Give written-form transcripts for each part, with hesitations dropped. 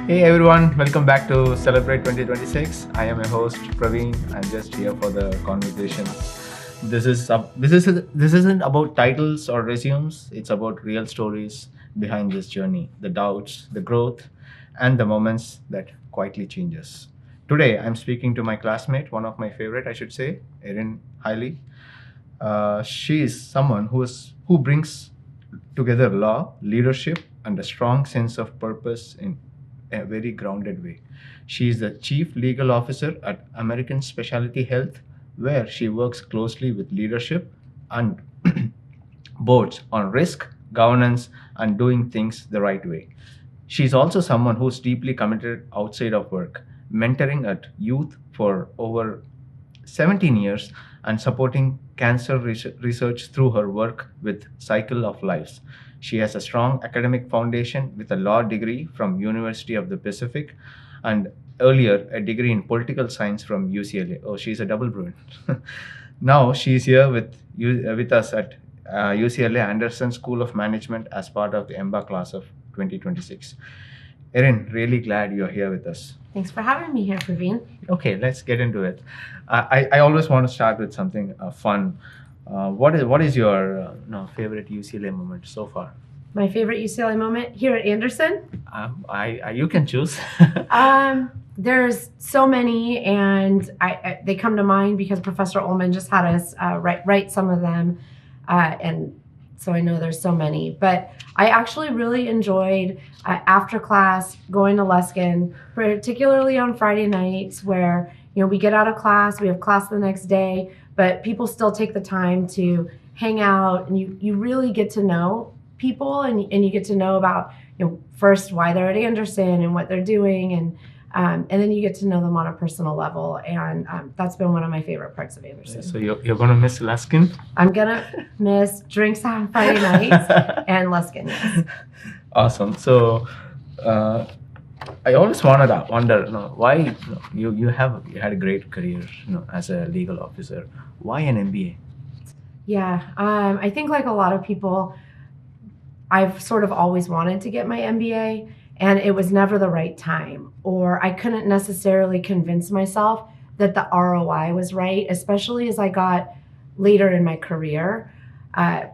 Hey everyone, welcome back to Celebrate 2026. I am your host Praveen. I'm just here for the conversation. This isn't about titles or resumes. It's about real stories behind this journey, the doubts, the growth, and the moments that quietly change us. Today, I'm speaking to my classmate, one of my favorite, I should say, Erin Hiley. She is someone who brings together law, leadership, and a strong sense of purpose in a very grounded way. She is the Chief Legal Officer at American Specialty Health, where she works closely with leadership and boards on risk, governance, and doing things the right way. She's also someone who's deeply committed outside of work, mentoring at youth for over 17 years and supporting cancer research through her work with Cycle of Lives. She has a strong academic foundation with a law degree from University of the Pacific and earlier a degree in political science from UCLA. Oh, she's a double Bruin. Now she's here with us at UCLA Anderson School of Management as part of the EMBA class of 2026. Erin, really glad you're here with us. Thanks for having me here, Praveen. Okay, let's get into it. I always want to start with something fun. What is your favorite UCLA moment so far? My favorite UCLA moment here at Anderson? You can choose. There's so many, and they come to mind because Professor Ullman just had us write some of them, and so I know there's so many. But I actually really enjoyed after class going to Luskin, particularly on Friday nights where we get out of class, we have class the next day, but people still take the time to hang out, and you really get to know people, and you get to know about first why they're at Anderson and what they're doing, and then you get to know them on a personal level, and that's been one of my favorite parts of Anderson. So you're gonna miss Luskin? I'm gonna miss drinks on Friday nights and Luskin. Yes. Awesome. So I always wonder, why you had a great career, as a legal officer. Why an MBA? Yeah, I think like a lot of people, I've sort of always wanted to get my MBA, and it was never the right time, or I couldn't necessarily convince myself that the ROI was right, especially as I got later in my career. I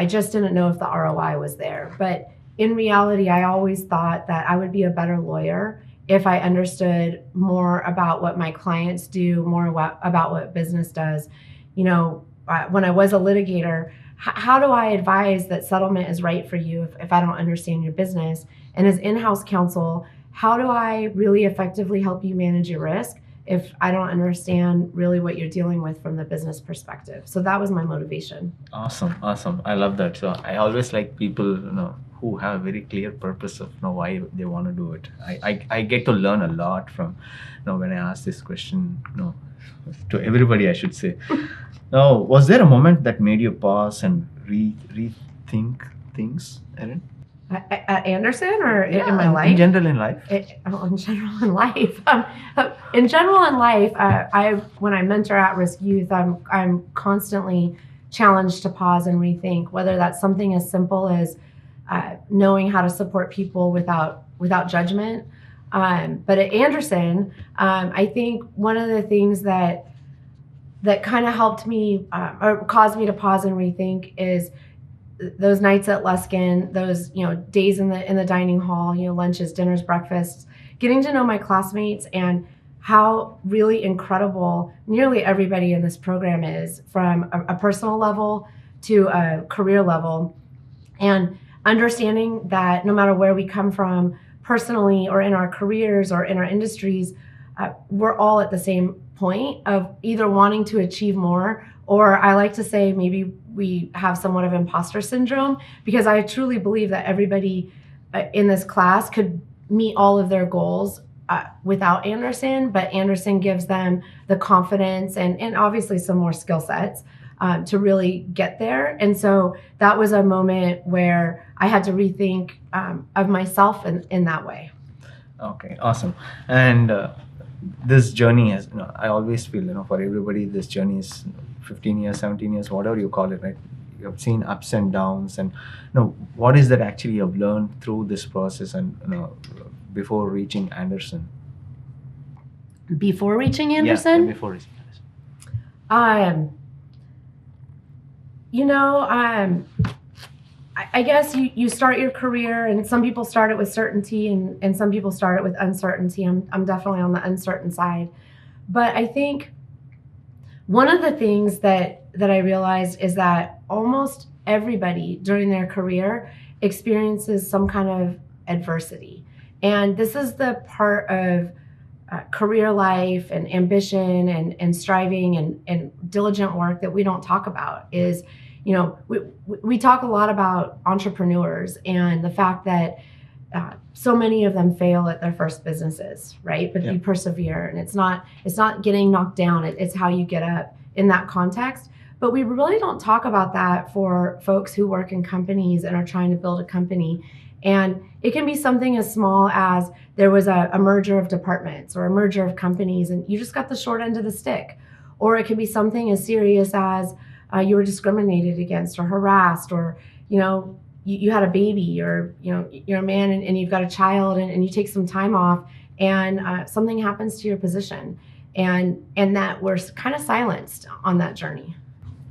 just didn't know if the ROI was there. But in reality, I always thought that I would be a better lawyer if I understood more about what my clients do, more about what business does. When I was a litigator, how do I advise that settlement is right for you if I don't understand your business? And as in-house counsel, how do I really effectively help you manage your risk if I don't understand really what you're dealing with from the business perspective? So that was my motivation. Awesome. I love that. So I always like people, who have a very clear purpose of why they want to do it. I get to learn a lot from, when I ask this question, to everybody, I should say. Now, was there a moment that made you pause and rethink things, Erin? At Anderson, or in my life? In general in life. In general in life. In general in life, when I mentor at-risk youth, I'm constantly challenged to pause and rethink, whether that's something as simple as knowing how to support people without judgment. But at Anderson, I think one of the things that kind of helped me or caused me to pause and rethink is those nights at Luskin, those days in the dining hall, lunches, dinners, breakfasts, getting to know my classmates and how really incredible nearly everybody in this program is, from a personal level to a career level, and understanding that no matter where we come from personally or in our careers or in our industries, we're all at the same point of either wanting to achieve more, or I like to say maybe we have somewhat of imposter syndrome, because I truly believe that everybody in this class could meet all of their goals without Anderson, but Anderson gives them the confidence and obviously some more skill sets to really get there. And so that was a moment where I had to rethink of myself in that way. Okay, awesome. And this journey has, I always feel, for everybody, this journey is 15 years, 17 years, whatever you call it, right? You have seen ups and downs, and what is that actually you've learned through this process, and before reaching Anderson? Before reaching Anderson? Yeah, before reaching Anderson. I guess you start your career, and some people start it with certainty, and some people start it with uncertainty. I'm definitely on the uncertain side. But I think one of the things that I realized is that almost everybody during their career experiences some kind of adversity. And this is the part of career life and ambition and striving and diligent work that we don't talk about. Is, we talk a lot about entrepreneurs and the fact that so many of them fail at their first businesses, right? But you persevere, and it's not getting knocked down. It's how you get up in that context. But we really don't talk about that for folks who work in companies and are trying to build a company. And it can be something as small as there was a merger of departments or a merger of companies, and you just got the short end of the stick. Or it can be something as serious as you were discriminated against or harassed, or you had a baby, or you're a man and you've got a child, and you take some time off, and something happens to your position, and that we're kind of silenced on that journey.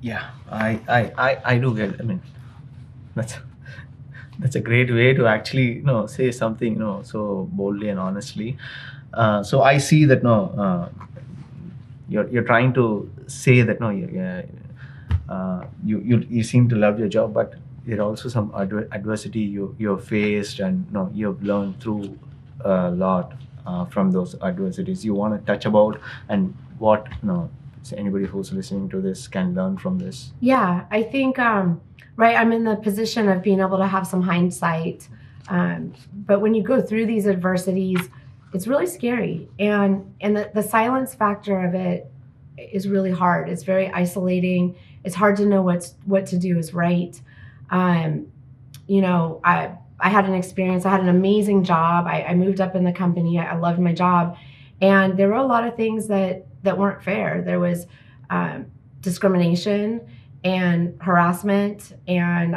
Yeah, I do get. I mean, that's a great way to actually say something so boldly and honestly. So I see that you're trying to say that you seem to love your job, but there are also some adversity you've faced, and you've learned through a lot from those adversities. You want to touch about, and what so anybody who's listening to this can learn from this? Yeah, I think right, I'm in the position of being able to have some hindsight, but when you go through these adversities, it's really scary, and the silence factor of it is really hard. It's very isolating. It's hard to know what to do is right. I had an experience. I had an amazing job. I moved up in the company. I loved my job, and there were a lot of things that weren't fair. There was discrimination and harassment, and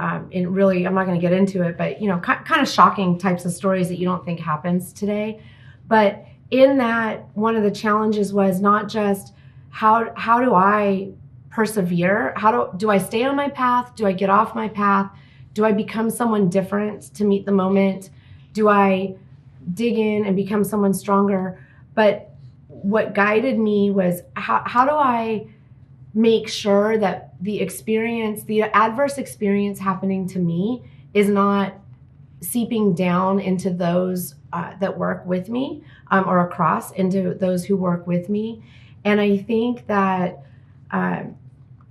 really, I'm not going to get into it, but kind of shocking types of stories that you don't think happens today. But in that, one of the challenges was not just how do I persevere? Do I stay on my path? Do I get off my path? Do I become someone different to meet the moment? Do I dig in and become someone stronger? But what guided me was how do I make sure that the adverse experience happening to me is not seeping down into those that work with me, or across into those who work with me. And I think that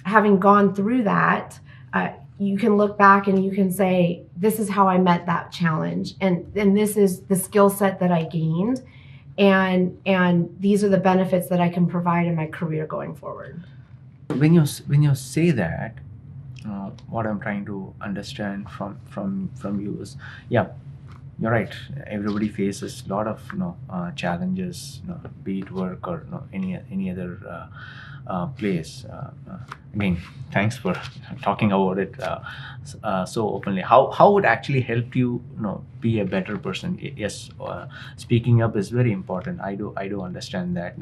having gone through that, you can look back and you can say, this is how I met that challenge, and this is the skill set that I gained, and these are the benefits that I can provide in my career going forward. When you say that, what I'm trying to understand from you is, yeah, you're right. Everybody faces a lot of challenges, be it work or any other place. Again, thanks for talking about it so openly. How would actually help you be a better person? Yes, speaking up is very important. I do understand that.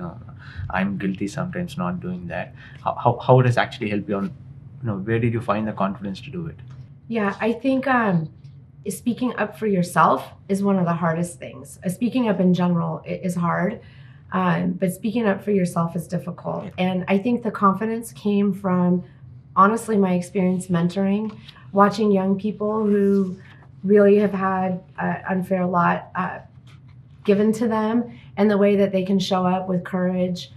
I'm guilty sometimes not doing that. How would it actually help you on? Where did you find the confidence to do it? Yeah, I think speaking up for yourself is one of the hardest things. Speaking up in general is hard. But speaking up for yourself is difficult. And I think the confidence came from, honestly, my experience mentoring, watching young people who really have had an unfair lot given to them, and the way that they can show up with courage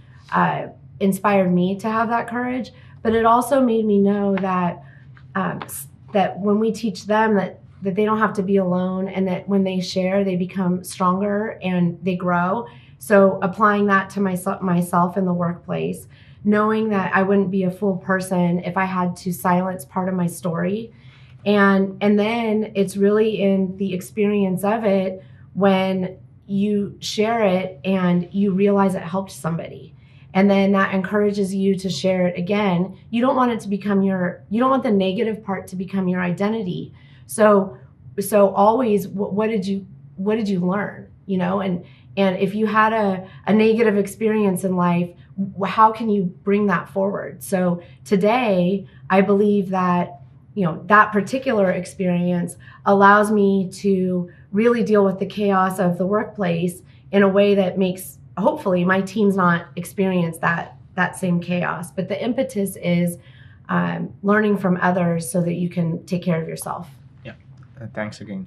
inspired me to have that courage. But it also made me know that that when we teach them that they don't have to be alone, and that when they share, they become stronger and they grow. So applying that to myself in the workplace, knowing that I wouldn't be a full person if I had to silence part of my story. And then it's really in the experience of it when you share it and you realize it helped somebody. And then that encourages you to share it again. You don't want it to become you don't want the negative part to become your identity. So always, what did you learn? and if you had a negative experience in life, how can you bring that forward? So today, I believe that, that particular experience allows me to really deal with the chaos of the workplace in a way that makes, hopefully, my teams not experience that same chaos. But the impetus is learning from others so that you can take care of yourself. Yeah, thanks again.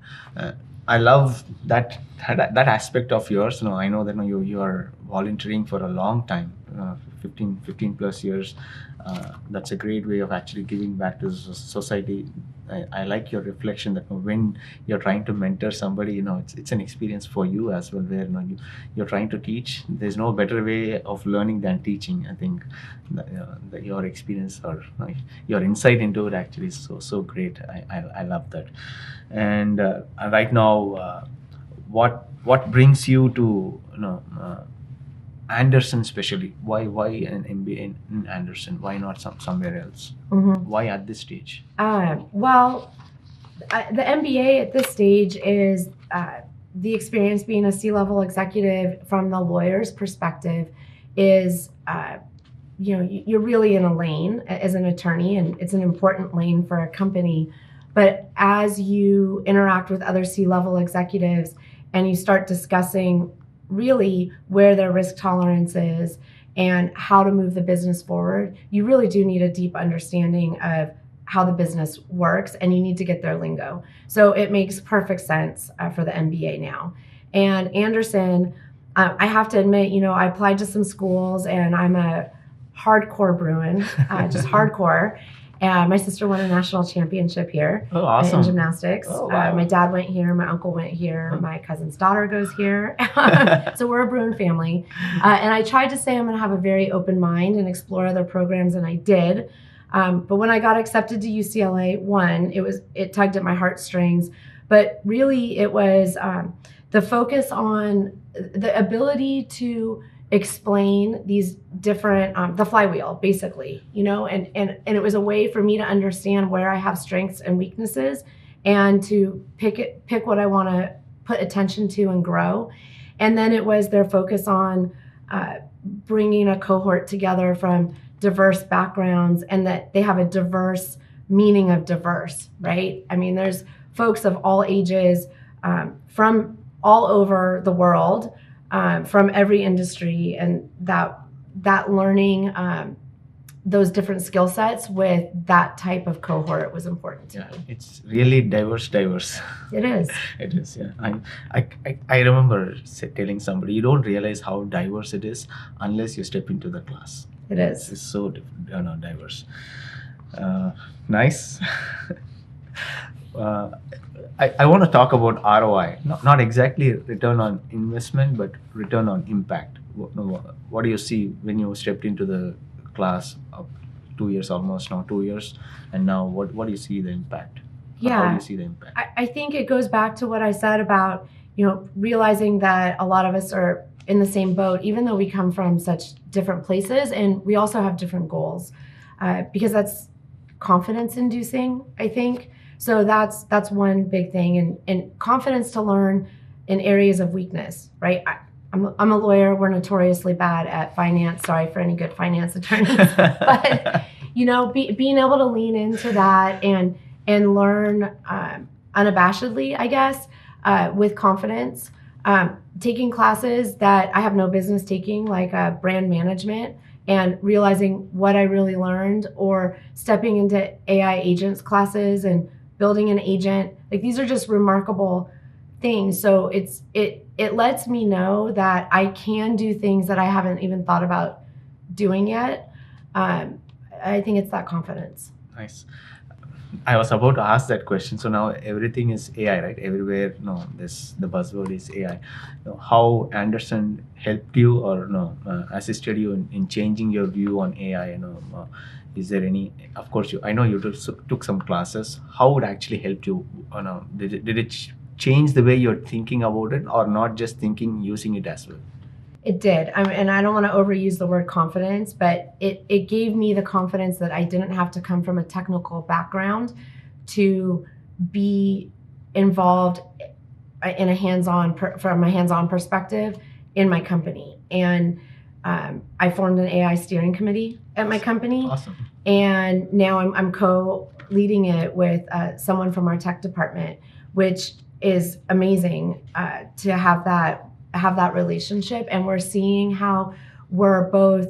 I love that aspect of yours. I know that you are volunteering for a long time, 15 plus years. That's a great way of actually giving back to society. I like your reflection that when you're trying to mentor somebody, it's an experience for you as well, where you're trying to teach. There's no better way of learning than teaching. I think that your experience or your insight into it actually is so great. I love that. And right now, what brings you to Anderson specially? Why an MBA in Anderson? Why not somewhere else? Mm-hmm. Why at this stage? Well, the MBA at this stage is the experience being a C-level executive from the lawyer's perspective is, you're really in a lane as an attorney, and it's an important lane for a company. But as you interact with other C-level executives and you start discussing really where their risk tolerance is and how to move the business forward, you really do need a deep understanding of how the business works, and you need to get their lingo. So it makes perfect sense for the MBA now. And Anderson, I have to admit, I applied to some schools, and I'm a hardcore Bruin, just hardcore. And my sister won a national championship here. Oh, awesome. In gymnastics. Oh, wow. My dad went here. My uncle went here. My cousin's daughter goes here. So we're a Bruin family. And I tried to say I'm going to have a very open mind and explore other programs, and I did. But when I got accepted to UCLA, it tugged at my heartstrings. But really, it was the focus on the ability to explain these different, the flywheel, basically, and it was a way for me to understand where I have strengths and weaknesses, and to pick what I want to put attention to and grow. And then it was their focus on bringing a cohort together from diverse backgrounds, and that they have a diverse meaning of diverse, right? I mean, there's folks of all ages from all over the world, from every industry, and that learning those different skill sets with that type of cohort was important to me. It's really diverse. It is. It is, yeah. I remember telling somebody, you don't realize how diverse it is unless you step into the class. It is. It's so diverse. Nice. I want to talk about ROI, not exactly return on investment, but return on impact. What do you see when you stepped into the class of 2 years, almost now 2 years, and now what do you see the impact? Yeah. How do you see the impact? I think it goes back to what I said about, realizing that a lot of us are in the same boat, even though we come from such different places, and we also have different goals, because that's confidence inducing, I think. So that's one big thing, and confidence to learn in areas of weakness, right? I'm a lawyer. We're notoriously bad at finance. Sorry for any good finance attorneys, but being able to lean into that and learn unabashedly, I guess, with confidence. Taking classes that I have no business taking, like brand management, and realizing what I really learned, or stepping into AI agents classes and building an agent. Like, these are just remarkable things. So it lets me know that I can do things that I haven't even thought about doing yet. I think it's that confidence. Nice. I was about to ask that question. So now everything is AI, right? Everywhere, the buzzword is AI. How Anderson helped you or assisted you in changing your view on AI? Is there any? Of course, I know you took some classes. How it actually helped you? Did it change the way you're thinking about it, or not just thinking, using it as well? It did. And I don't want to overuse the word confidence, but it gave me the confidence that I didn't have to come from a technical background to be involved in a from a hands-on perspective in my company. And I formed an AI steering committee at my company. Awesome. And now I'm co-leading it with someone from our tech department, which is amazing to have that relationship. And we're seeing how we're both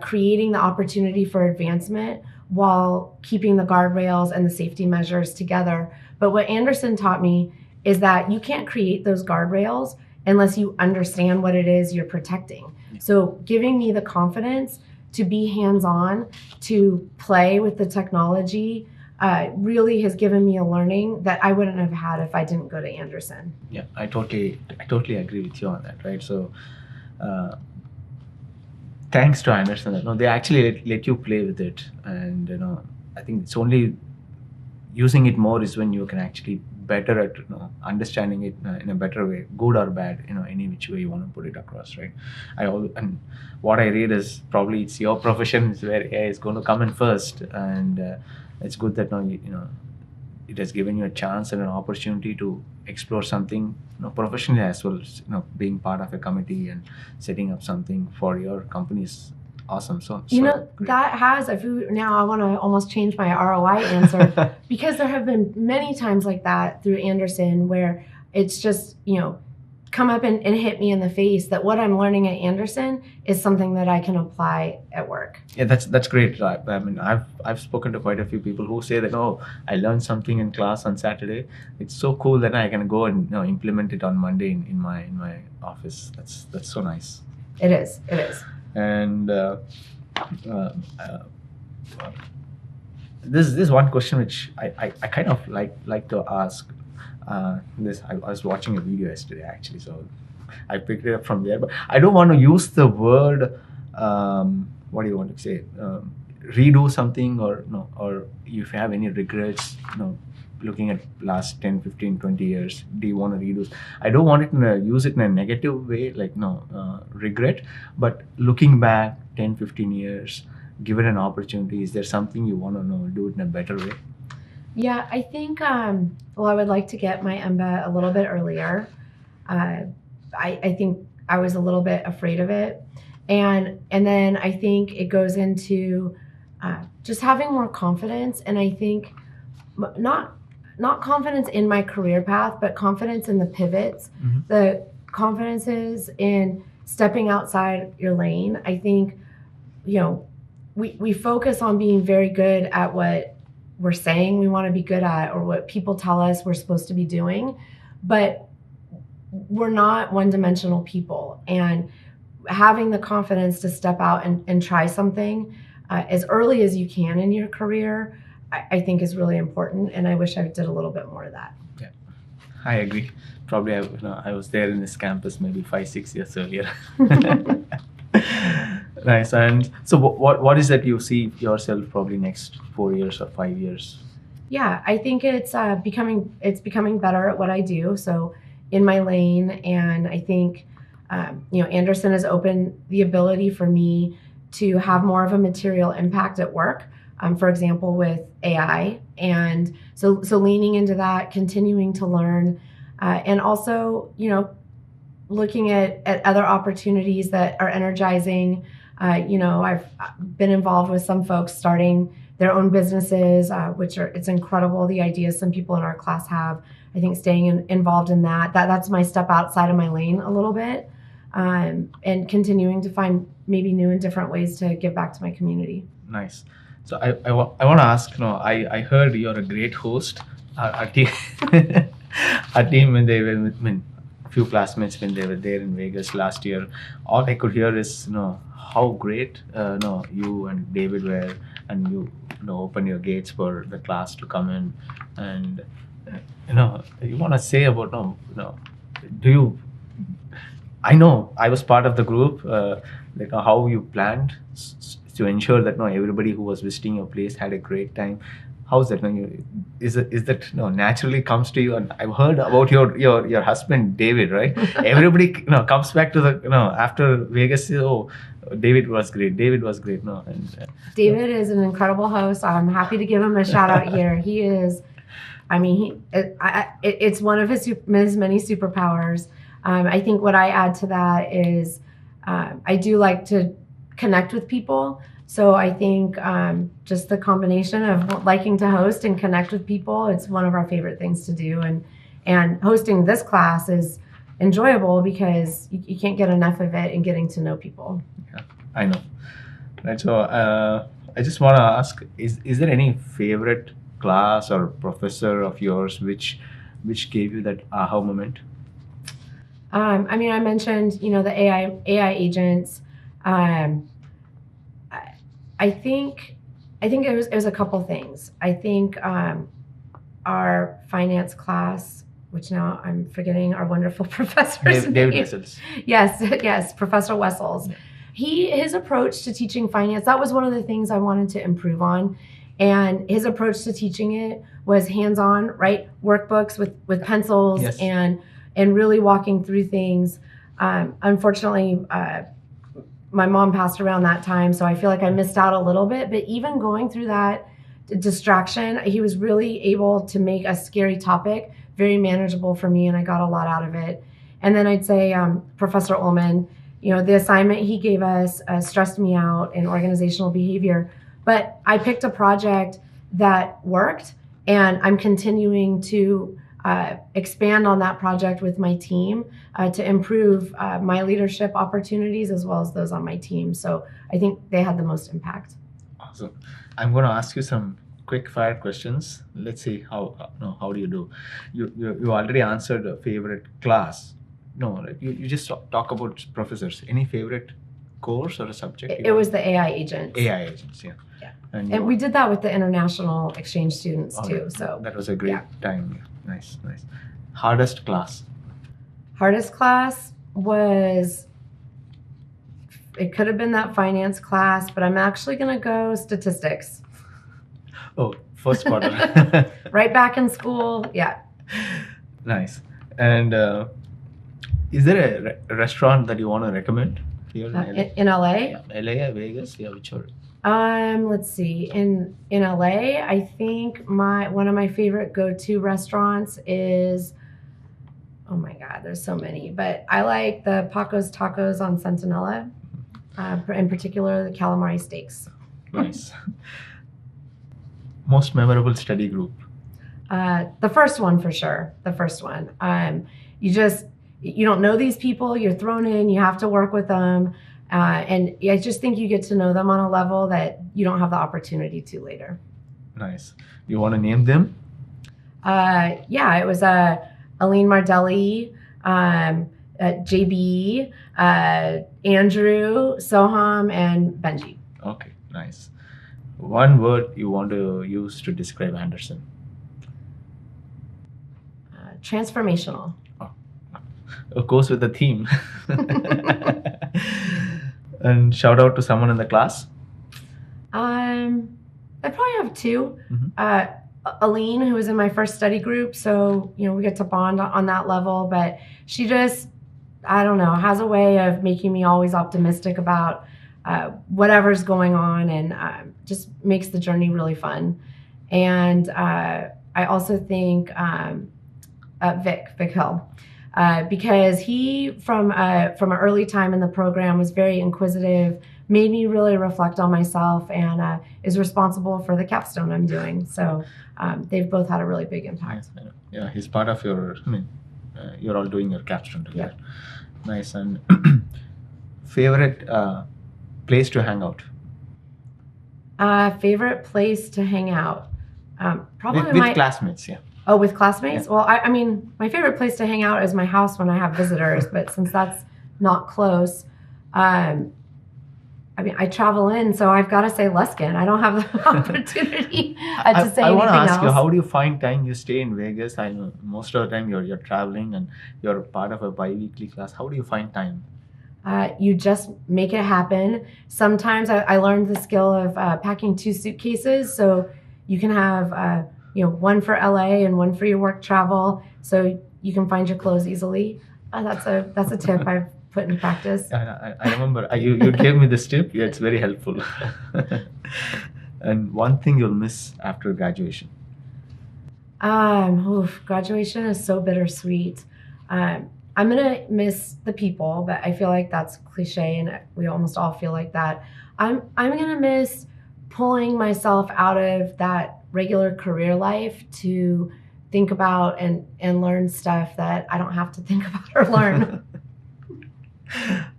creating the opportunity for advancement while keeping the guardrails and the safety measures together. But what Anderson taught me is that you can't create those guardrails unless you understand what it is you're protecting. So giving me the confidence to be hands-on, to play with the technology, really has given me a learning that I wouldn't have had if I didn't go to Anderson. Yeah, I totally agree with you on that, right? So thanks to Anderson, they actually let you play with it, and I think it's only using it more is when you can actually better at understanding it in a better way, good or bad, any which way you want to put it across, right? And what I read is probably it's your profession is where AI is going to come in first, and it's good that it has given you a chance and an opportunity to explore something professionally as well as being part of a committee and setting up something for your company is awesome. So great. That has, now I want to almost change my ROI answer because there have been many times like that through Anderson where it's just come up and hit me in the face that what I'm learning at Anderson is something that I can apply at work. Yeah, that's great. I mean, I've spoken to quite a few people who say that, I learned something in class on Saturday. It's so cool that I can go and implement it on Monday in my office. That's so nice. It is. And this one question which I kind of like to ask. I was watching a video yesterday actually, so I picked it up from there. But I don't want to use the word. What do you want to say? Redo something or if you have any regrets, looking at last 10, 15, 20 years, do you want to redo? I don't want it use it in a negative way, like regret, but looking back 10, 15 years, given an opportunity, is there something you want to do it in a better way? Yeah, I think, I would like to get my MBA a little bit earlier. I think I was a little bit afraid of it. And then I think it goes into just having more confidence. And I think not confidence in my career path, but confidence in the pivots, the confidences in stepping outside your lane. I think, we focus on being very good at what we're saying we want to be good at or what people tell us we're supposed to be doing, but we're not one-dimensional people. And having the confidence to step out and try something as early as you can in your career, I think is really important. And I wish I did a little bit more of that. Yeah, I agree. Probably I was there in this campus maybe 5-6 years earlier. Nice. And so what is that you see yourself probably next 4 years or 5 years? Yeah, I think it's becoming better at what I do. So in my lane, and I think Anderson has opened the ability for me to have more of a material impact at work. For example, with AI, and so leaning into that, continuing to learn, and also looking at other opportunities that are energizing. I've been involved with some folks starting their own businesses, it's incredible the ideas some people in our class have. I think staying involved in that's my step outside of my lane a little bit, and continuing to find maybe new and different ways to give back to my community. Nice. So I want to ask, I heard you're a great host. Our team, when they were a few classmates when they were there in Vegas last year, all I could hear is how great you and David were, and you open your gates for the class to come in, and you want to say about do you? I know I was part of the group, like how you planned to ensure that everybody who was visiting your place had a great time. How's that? Is that naturally comes to you? And I've heard about your husband David, right? Everybody comes back to the after Vegas. Oh, David was great. David is an incredible host. I'm happy to give him a shout out here. He is I mean, it's one of his many superpowers. I think what I add to that is I do like to connect with people. So I think just the combination of liking to host and connect with people, it's one of our favorite things to do. And hosting this class is enjoyable because you can't get enough of it and getting to know people. Yeah, I know. Right. So I just want to ask: is there any favorite class or professor of yours which gave you that aha moment? I mean, I mentioned the AI agents. I think it was a couple things. I think our finance class, which now I'm forgetting our wonderful professor's David name. Wessels. Yes, Professor Wessels. Yeah. His approach to teaching finance, that was one of the things I wanted to improve on. And his approach to teaching it was hands-on, right? Workbooks with pencils. Yes. and really walking through things. Unfortunately, my mom passed around that time, so I feel like I missed out a little bit. But even going through that distraction, he was really able to make a scary topic very manageable for me, and I got a lot out of it. And then I'd say Professor Ullman, the assignment he gave us stressed me out in organizational behavior. But I picked a project that worked, and I'm continuing to expand on that project with my team to improve my leadership opportunities as well as those on my team. So I think they had the most impact. Awesome. I'm going to ask you some quick fire questions. Let's see how do you do. You already answered a favorite class. No, like you just talk about professors. Any favorite course or a subject? It was the AI agents. AI agents, yeah. And we did that with the international exchange students too. Right. So that was a great time. Nice. Hardest class? Hardest class was, it could have been that finance class, but I'm actually going to go statistics. Oh, first quarter. Right back in school, yeah. Nice. And is there a restaurant that you want to recommend here in LA? Yeah, LA, Vegas, yeah, whichever. Let's see. In LA, I think one of my favorite go-to restaurants is, oh my God, there's so many, but I like the Paco's Tacos on Centinela, in particular the calamari steaks. Nice. Most memorable study group? The first one for sure. The first one. You don't know these people. You're thrown in. You have to work with them. And I just think you get to know them on a level that you don't have the opportunity to later. Nice. You want to name them? Yeah, it was Aline Mardelli, JB, Andrew, Soham, and Benji. Okay, nice. One word you want to use to describe Anderson? Transformational. Oh, of course, with the theme. And shout out to someone in the class? I probably have two. Mm-hmm. Aline, who was in my first study group, so we get to bond on that level, but she just, I don't know, has a way of making me always optimistic about whatever's going on, and just makes the journey really fun. And I also think Vic Hill, because he from an early time in the program was very inquisitive, made me really reflect on myself, and is responsible for the capstone I'm doing. So they've both had a really big impact. Yeah, he's part of your, you're all doing your capstone together. Yeah. Nice. And favorite place to hang out? Favorite place to hang out? Probably with classmates, yeah. Oh, with classmates? Yeah. Well, I mean, my favorite place to hang out is my house when I have visitors, but since that's not close, I travel in, so I've got to say Luskin. I don't have the opportunity to say anything else. I want to ask you, how do you find time? You stay in Vegas. I know most of the time you're traveling and you're part of a bi-weekly class. How do you find time? You just make it happen. Sometimes I learned the skill of packing 2 suitcases, so you can have one for LA and one for your work travel, so you can find your clothes easily. That's a tip I've put in practice. I remember you gave me this tip. Yeah, it's very helpful. And one thing you'll miss after graduation? Graduation is so bittersweet. I'm gonna miss the people, but I feel like that's cliche, and we almost all feel like that. I'm gonna miss pulling myself out of that regular career life to think about and learn stuff that I don't have to think about or learn.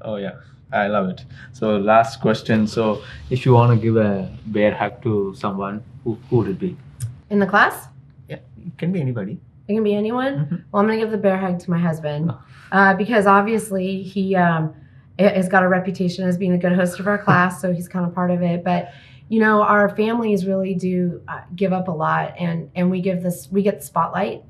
Oh yeah, I love it. So last question. So if you want to give a bear hug to someone, who would it be? In the class, Yeah, it can be anybody. it can be anyone. Mhm. Well, I'm gonna give the bear hug to my husband Oh. because obviously he has got a reputation as being a good host of our class, so he's kind of part of it. But our families really do give up a lot, and we get the spotlight.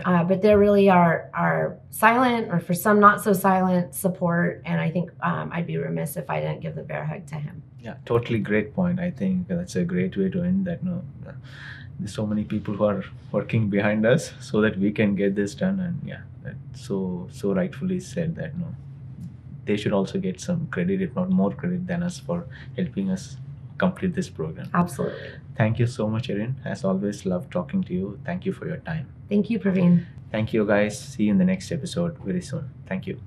But they're really our silent, or for some not so silent, support. And I think I'd be remiss if I didn't give the bear hug to him. Yeah, totally great point. I think that's a great way to end that. No, there's so many people who are working behind us so that we can get this done. And yeah, that's so rightfully said that no, they should also get some credit, if not more credit than us, for helping us complete this program. Absolutely. Thank you so much, Erin. As always, love talking to you. Thank you for your time. Thank you, Praveen. Thank you, guys. See you in the next episode very soon. Thank you.